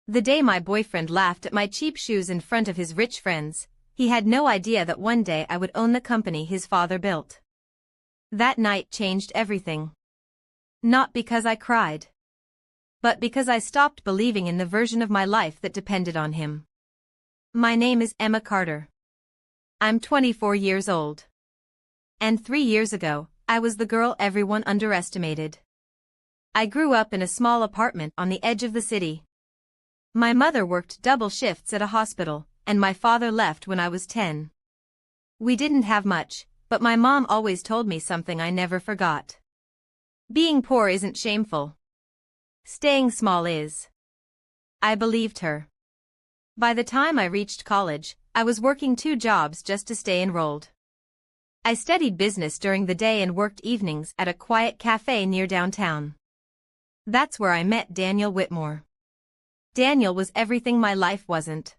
The day my boyfriend laughed at my cheap shoes in front of his rich friends, he had no idea that one day I would own the company his father built. That night changed everything. Not because I cried, but because I stopped believing in the version of my life that depended on him. My name is Emma Carter. I'm 24 years old. And 3 years ago, I was the girl everyone underestimated. I grew up in a small apartment on the edge of the city. My mother worked double shifts at a hospital, and my father left when I was 10. We didn't have much, but my mom always told me something I never forgot. Being poor isn't shameful. Staying small is. I believed her. By the time I reached college, I was working 2 jobs just to stay enrolled. I studied business during the day and worked evenings at a quiet cafe near downtown. That's where I met Daniel Whitmore. Daniel was everything my life wasn't.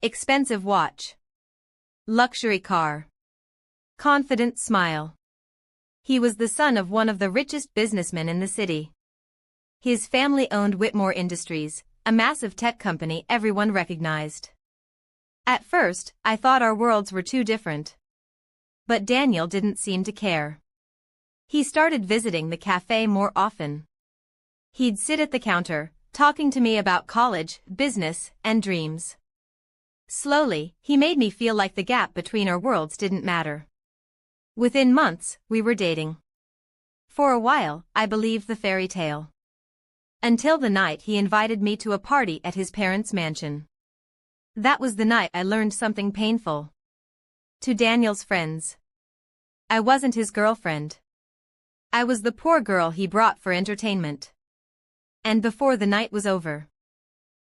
Expensive watch. Luxury car. Confident smile. He was the son of one of the richest businessmen in the city. His family owned Whitmore Industries, a massive tech company everyone recognized. At first, I thought our worlds were too different. But Daniel didn't seem to care. He started visiting the cafe more often. He'd sit at the counter, talking to me about college, business, and dreams. Slowly, he made me feel like the gap between our worlds didn't matter. Within months, we were dating. For a while, I believed the fairy tale. Until the night he invited me to a party at his parents' mansion. That was the night I learned something painful. To Daniel's friends, I wasn't his girlfriend. I was the poor girl he brought for entertainment. And before the night was over,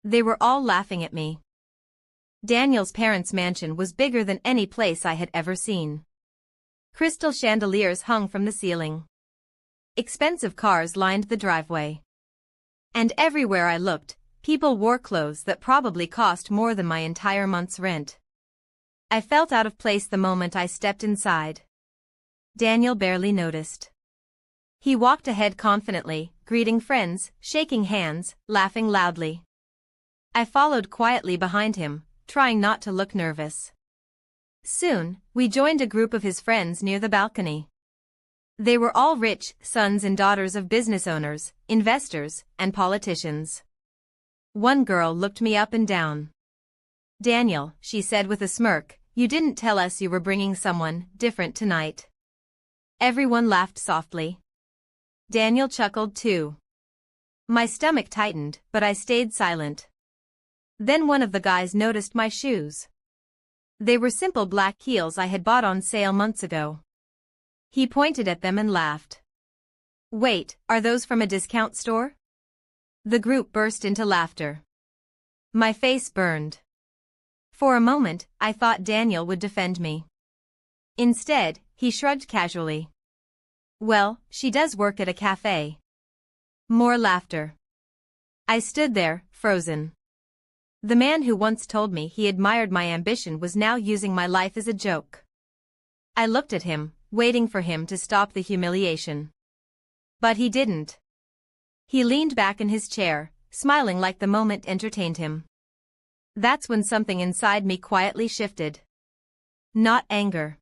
they were all laughing at me. Daniel's parents' mansion was bigger than any place I had ever seen. Crystal chandeliers hung from the ceiling. Expensive cars lined the driveway. And everywhere I looked, people wore clothes that probably cost more than my entire month's rent. I felt out of place the moment I stepped inside. Daniel barely noticed. He walked ahead confidently, greeting friends, shaking hands, laughing loudly. I followed quietly behind him, trying not to look nervous. Soon, we joined a group of his friends near the balcony. They were all rich sons and daughters of business owners, investors, and politicians. One girl looked me up and down. "Daniel," she said with a smirk, "you didn't tell us you were bringing someone different tonight." Everyone laughed softly. Daniel chuckled too. My stomach tightened, but I stayed silent. Then one of the guys noticed my shoes. They were simple black heels I had bought on sale months ago. He pointed at them and laughed. "Wait, are those from a discount store?" The group burst into laughter. My face burned. For a moment, I thought Daniel would defend me. Instead, he shrugged casually. "Well, she does work at a cafe." More laughter. I stood there, frozen. The man who once told me he admired my ambition was now using my life as a joke. I looked at him, waiting for him to stop the humiliation. But he didn't. He leaned back in his chair, smiling like the moment entertained him. That's when something inside me quietly shifted. Not anger.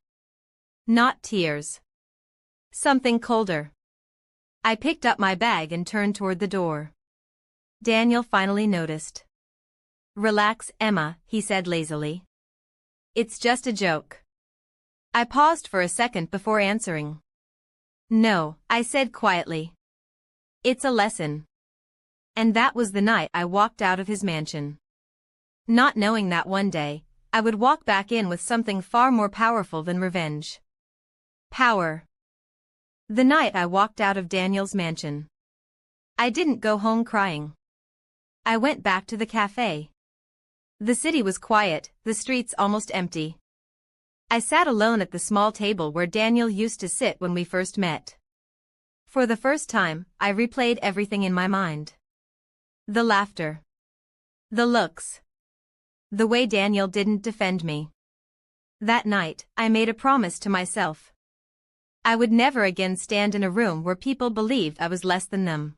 Not tears. Something colder. I picked up my bag and turned toward the door. Daniel finally noticed. "Relax, Emma," he said lazily. "It's just a joke." I paused for a second before answering. "No," I said quietly. "It's a lesson." And that was the night I walked out of his mansion. Not knowing that one day, I would walk back in with something far more powerful than revenge. Power. The night I walked out of Daniel's mansion, I didn't go home crying. I went back to the cafe. The city was quiet, the streets almost empty. I sat alone at the small table where Daniel used to sit when we first met. For the first time, I replayed everything in my mind. The laughter. The looks. The way Daniel didn't defend me. That night, I made a promise to myself. I would never again stand in a room where people believed I was less than them.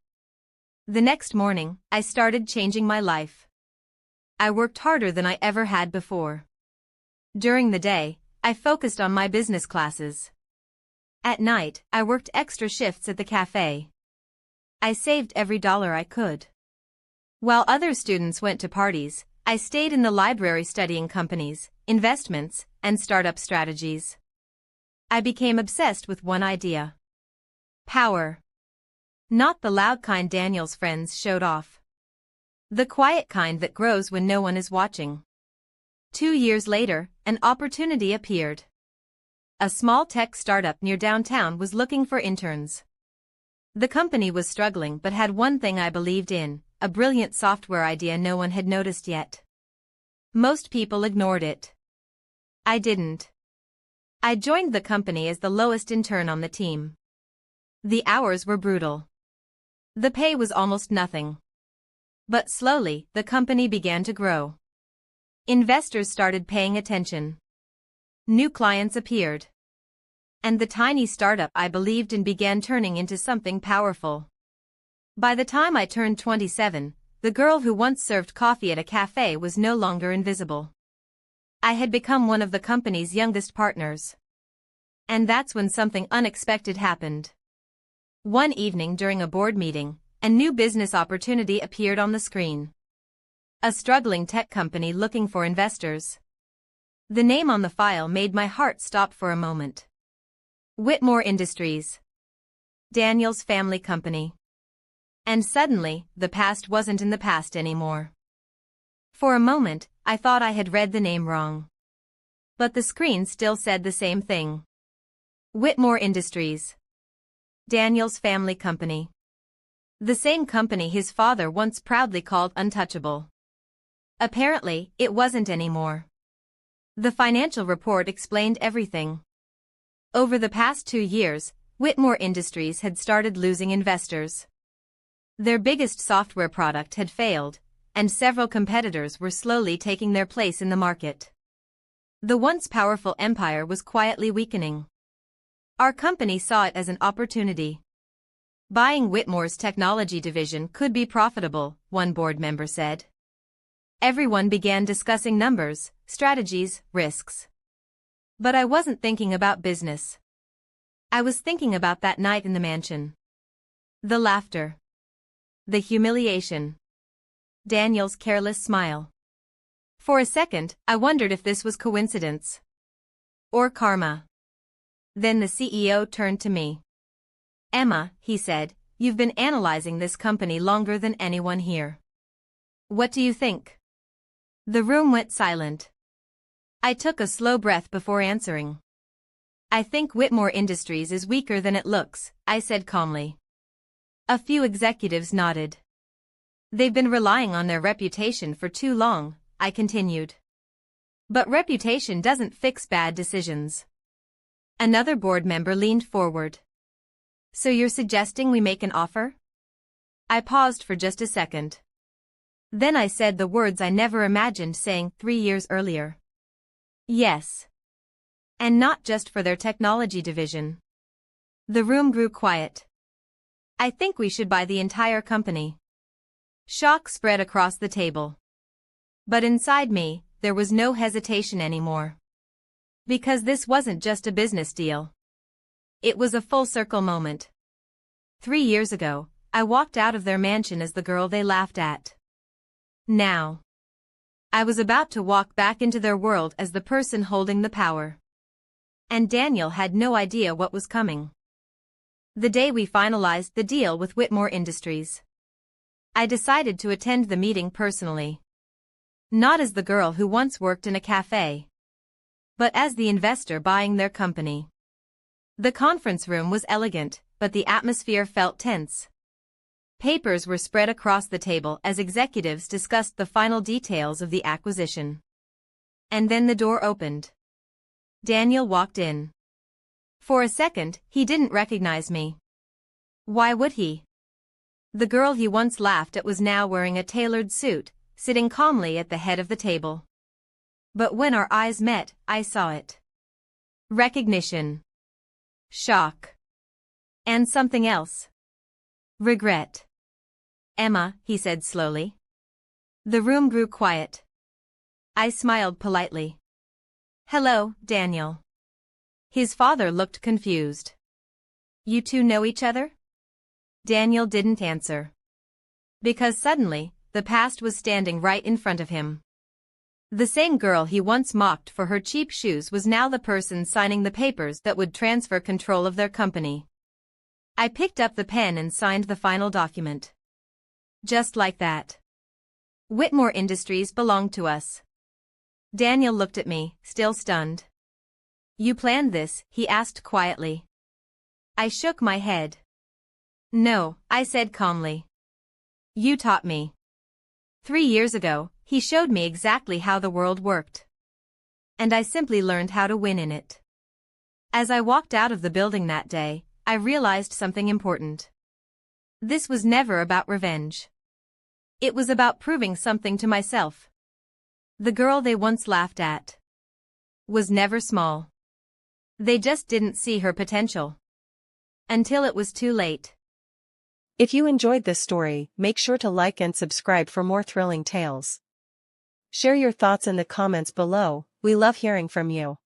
The next morning, I started changing my life. I worked harder than I ever had before. During the day, I focused on my business classes. At night, I worked extra shifts at the cafe. I saved every dollar I could. While other students went to parties, I stayed in the library studying companies, investments, and startup strategies. I became obsessed with one idea. Power. Not the loud kind Daniel's friends showed off. The quiet kind that grows when no one is watching. 2 years later, an opportunity appeared. A small tech startup near downtown was looking for interns. The company was struggling but had one thing I believed in, a brilliant software idea no one had noticed yet. Most people ignored it. I didn't. I joined the company as the lowest intern on the team. The hours were brutal. The pay was almost nothing. But slowly, the company began to grow. Investors started paying attention. New clients appeared. And the tiny startup I believed in began turning into something powerful. By the time I turned 27, the girl who once served coffee at a cafe was no longer invisible. I had become one of the company's youngest partners. And that's when something unexpected happened. One evening during a board meeting, a new business opportunity appeared on the screen. A struggling tech company looking for investors. The name on the file made my heart stop for a moment. Whitmore Industries. Daniel's family company. And suddenly, the past wasn't in the past anymore. For a moment, I thought I had read the name wrong. But the screen still said the same thing. Whitmore Industries. Daniel's family company. The same company his father once proudly called untouchable. Apparently, it wasn't anymore. The financial report explained everything. Over the past 2 years, Whitmore Industries had started losing investors. Their biggest software product had failed, and several competitors were slowly taking their place in the market. The once powerful empire was quietly weakening. Our company saw it as an opportunity. Buying Whitmore's technology division could be profitable, one board member said. Everyone began discussing numbers, strategies, risks. But I wasn't thinking about business. I was thinking about that night in the mansion. The laughter. The humiliation. Daniel's careless smile. For a second, I wondered if this was coincidence. Or karma. Then the CEO turned to me. Emma, he said, you've been analyzing this company longer than anyone here. What do you think? The room went silent. I took a slow breath before answering. I think Whitmore Industries is weaker than it looks, I said calmly. A few executives nodded. They've been relying on their reputation for too long, I continued. But reputation doesn't fix bad decisions. Another board member leaned forward. So you're suggesting we make an offer? I paused for just a second. Then I said the words I never imagined saying 3 years earlier. Yes. And not just for their technology division. The room grew quiet. I think we should buy the entire company. Shock spread across the table. But inside me, there was no hesitation anymore. Because this wasn't just a business deal. It was a full-circle moment. 3 years ago, I walked out of their mansion as the girl they laughed at. Now, I was about to walk back into their world as the person holding the power. And Daniel had no idea what was coming. The day we finalized the deal with Whitmore Industries, I decided to attend the meeting personally. Not as the girl who once worked in a cafe, but as the investor buying their company. The conference room was elegant, but the atmosphere felt tense. Papers were spread across the table as executives discussed the final details of the acquisition. And then the door opened. Daniel walked in. For a second, he didn't recognize me. Why would he? The girl he once laughed at was now wearing a tailored suit, sitting calmly at the head of the table. But when our eyes met, I saw it. Recognition. Shock. And something else. Regret. Emma, he said slowly. The room grew quiet. I smiled politely. Hello, Daniel. His father looked confused. You two know each other? Daniel didn't answer. Because suddenly, the past was standing right in front of him. The same girl he once mocked for her cheap shoes was now the person signing the papers that would transfer control of their company. I picked up the pen and signed the final document. Just like that. Whitmore Industries belonged to us. Daniel looked at me, still stunned. You planned this, he asked quietly. I shook my head. No, I said calmly. You taught me. 3 years ago, he showed me exactly how the world worked. And I simply learned how to win in it. As I walked out of the building that day, I realized something important. This was never about revenge. It was about proving something to myself. The girl they once laughed at was never small. They just didn't see her potential. Until it was too late. If you enjoyed this story, make sure to like and subscribe for more thrilling tales. Share your thoughts in the comments below, we love hearing from you.